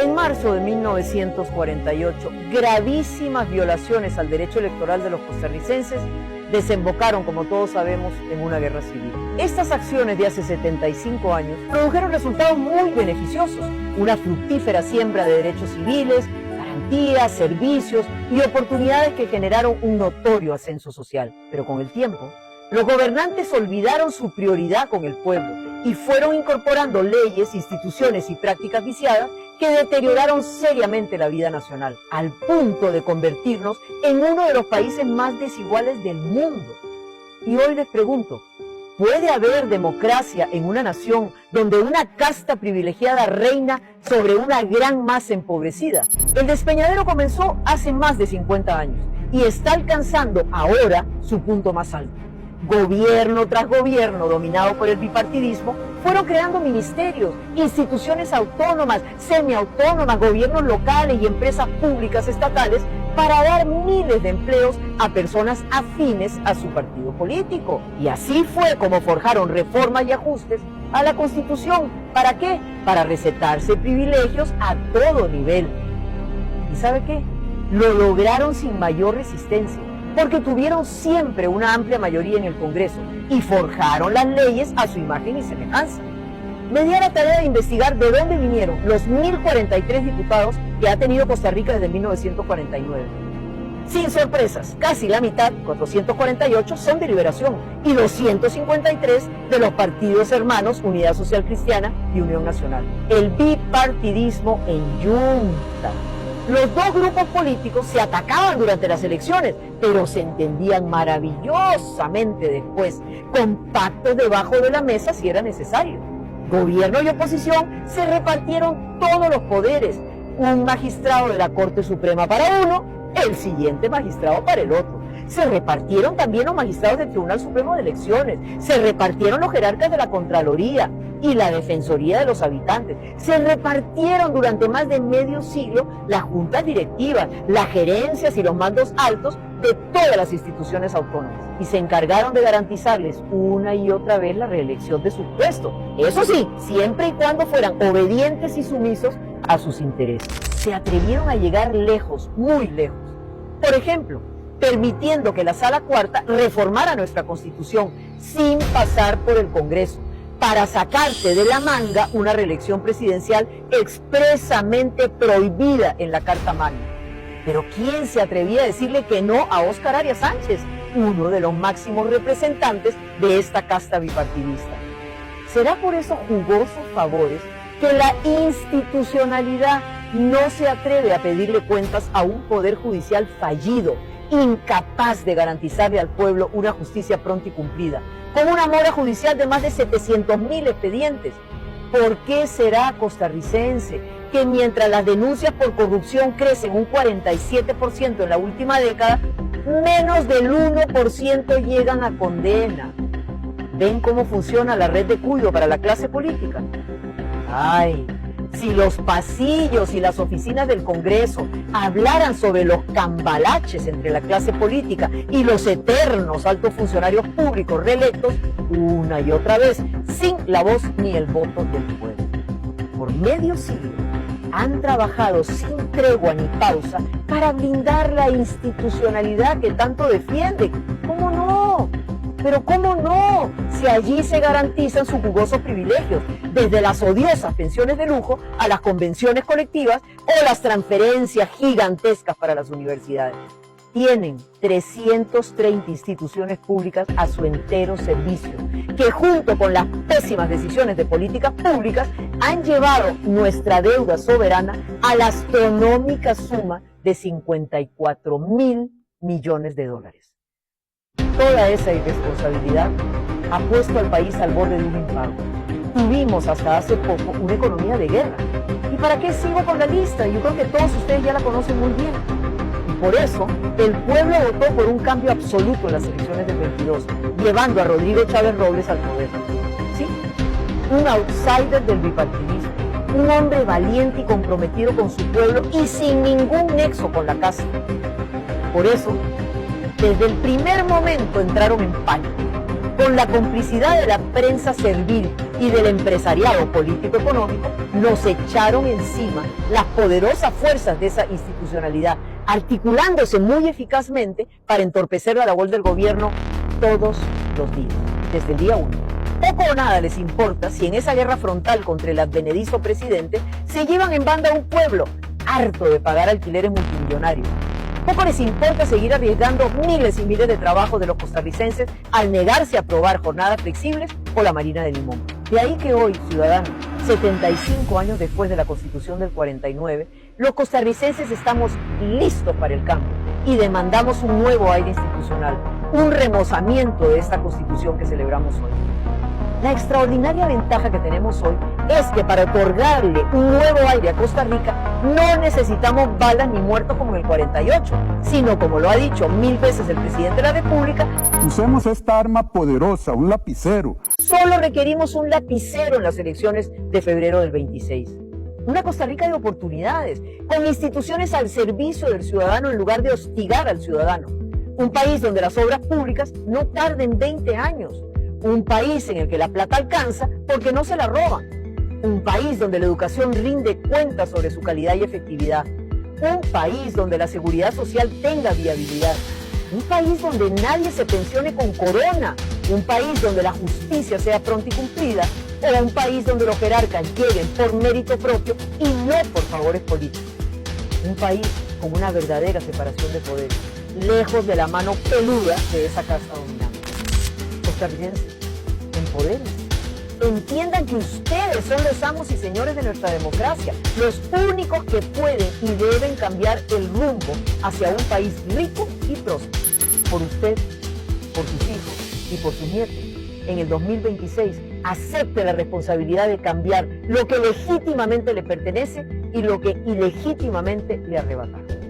En marzo de 1948, gravísimas violaciones al derecho electoral de los costarricenses desembocaron, como todos sabemos, en una guerra civil. Estas acciones de hace 75 años produjeron resultados muy beneficiosos, una fructífera siembra de derechos civiles, garantías, servicios y oportunidades que generaron un notorio ascenso social. Pero con el tiempo, los gobernantes olvidaron su prioridad con el pueblo y fueron incorporando leyes, instituciones y prácticas viciadas que deterioraron seriamente la vida nacional, al punto de convertirnos en uno de los países más desiguales del mundo. Y hoy les pregunto, ¿puede haber democracia en una nación donde una casta privilegiada reina sobre una gran masa empobrecida? El despeñadero comenzó hace más de 50 años y está alcanzando ahora su punto más alto. Gobierno tras gobierno, dominado por el bipartidismo, fueron creando ministerios, instituciones autónomas, semiautónomas, gobiernos locales y empresas públicas estatales para dar miles de empleos a personas afines a su partido político. Y así fue como forjaron reformas y ajustes a la Constitución. ¿Para qué? Para recetarse privilegios a todo nivel. ¿Y sabe qué? Lo lograron sin mayor resistencia, porque tuvieron siempre una amplia mayoría en el Congreso y forjaron las leyes a su imagen y semejanza. Me di a la tarea de investigar de dónde vinieron los 1.043 diputados que ha tenido Costa Rica desde 1949. Sin sorpresas, casi la mitad, 448, son de Liberación y 253 de los partidos hermanos Unidad Social Cristiana y Unión Nacional. El bipartidismo en yunta. Los dos grupos políticos se atacaban durante las elecciones, pero se entendían maravillosamente después, con pactos debajo de la mesa si era necesario. Gobierno y oposición se repartieron todos los poderes. Un magistrado de la Corte Suprema para uno, el siguiente magistrado para el otro. Se repartieron también los magistrados del Tribunal Supremo de Elecciones, se repartieron los jerarcas de la Contraloría y la Defensoría de los Habitantes, se repartieron durante más de medio siglo las juntas directivas, las gerencias y los mandos altos de todas las instituciones autónomas y se encargaron de garantizarles una y otra vez la reelección de su puesto. Eso sí, siempre y cuando fueran obedientes y sumisos a sus intereses. Se atrevieron a llegar lejos, muy lejos. Por ejemplo, permitiendo que la Sala Cuarta reformara nuestra Constitución sin pasar por el Congreso, para sacarse de la manga una reelección presidencial expresamente prohibida en la Carta Magna. Pero ¿quién se atrevía a decirle que no a Óscar Arias Sánchez, uno de los máximos representantes de esta casta bipartidista? ¿Será por esos jugosos favores que la institucionalidad no se atreve a pedirle cuentas a un poder judicial fallido, incapaz de garantizarle al pueblo una justicia pronta y cumplida, con una mora judicial de más de 700.000 expedientes? ¿Por qué será costarricense que mientras las denuncias por corrupción crecen un 47% en la última década, menos del 1% llegan a condena? ¿Ven cómo funciona la red de cuido para la clase política? ¡Ay! Si los pasillos y las oficinas del Congreso hablaran sobre los cambalaches entre la clase política y los eternos altos funcionarios públicos reelectos, una y otra vez, sin la voz ni el voto del pueblo. Por medio siglo han trabajado sin tregua ni pausa para blindar la institucionalidad que tanto defienden. ¿Cómo no? Pero ¿cómo no? Si allí se garantizan sus jugosos privilegios, desde las odiosas pensiones de lujo a las convenciones colectivas o las transferencias gigantescas para las universidades. Tienen 330 instituciones públicas a su entero servicio, que junto con las pésimas decisiones de políticas públicas han llevado nuestra deuda soberana a la astronómica suma de 54.000 millones de dólares. Toda esa irresponsabilidad ha puesto al país al borde de un impago. Tuvimos hasta hace poco una economía de guerra. ¿Y para qué sigo con la lista? Yo creo que todos ustedes ya la conocen muy bien. Y por eso, el pueblo votó por un cambio absoluto en las elecciones del 22, llevando a Rodrigo Chávez Robles al poder. ¿Sí? Un outsider del bipartidismo, un hombre valiente y comprometido con su pueblo y sin ningún nexo con la casta. Por eso, desde el primer momento entraron en pánico. con la complicidad de la prensa servil y del empresariado político-económico, nos echaron encima las poderosas fuerzas de esa institucionalidad, articulándose muy eficazmente para entorpecer la labor del gobierno todos los días, desde el día 1. Poco o nada les importa si en esa guerra frontal contra el advenedizo presidente se llevan en banda a un pueblo harto de pagar alquileres multimillonarios. Poco les importa seguir arriesgando miles y miles de trabajos de los costarricenses al negarse a aprobar jornadas flexibles o la Marina de Limón. De ahí que hoy, ciudadanos, 75 años después de la Constitución del 49, los costarricenses estamos listos para el cambio y demandamos un nuevo aire institucional, un remozamiento de esta Constitución que celebramos hoy. La extraordinaria ventaja que tenemos hoy es que para otorgarle un nuevo aire a Costa Rica no necesitamos balas ni muertos como en el 48, sino, como lo ha dicho 1000 veces el presidente de la República, usemos esta arma poderosa, un lapicero. Solo requerimos un lapicero en las elecciones de febrero del 26. Una Costa Rica de oportunidades, con instituciones al servicio del ciudadano en lugar de hostigar al ciudadano. Un país donde las obras públicas no tarden 20 años. Un país en el que la plata alcanza porque no se la roban. Un país donde la educación rinde cuentas sobre su calidad y efectividad. Un país donde la seguridad social tenga viabilidad. Un país donde nadie se pensione con corona. Un país donde la justicia sea pronta y cumplida. O un país donde los jerarcas lleguen por mérito propio y no por favores políticos. Un país con una verdadera separación de poderes, lejos de la mano peluda de esa casta dominante. Costarricenses, empodérense. Entiendan que ustedes son los amos y señores de nuestra democracia, los únicos que pueden y deben cambiar el rumbo hacia un país rico y próspero. Por usted, por sus hijos y por sus nietos. En el 2026, acepte la responsabilidad de cambiar lo que legítimamente le pertenece y lo que ilegítimamente le arrebataron.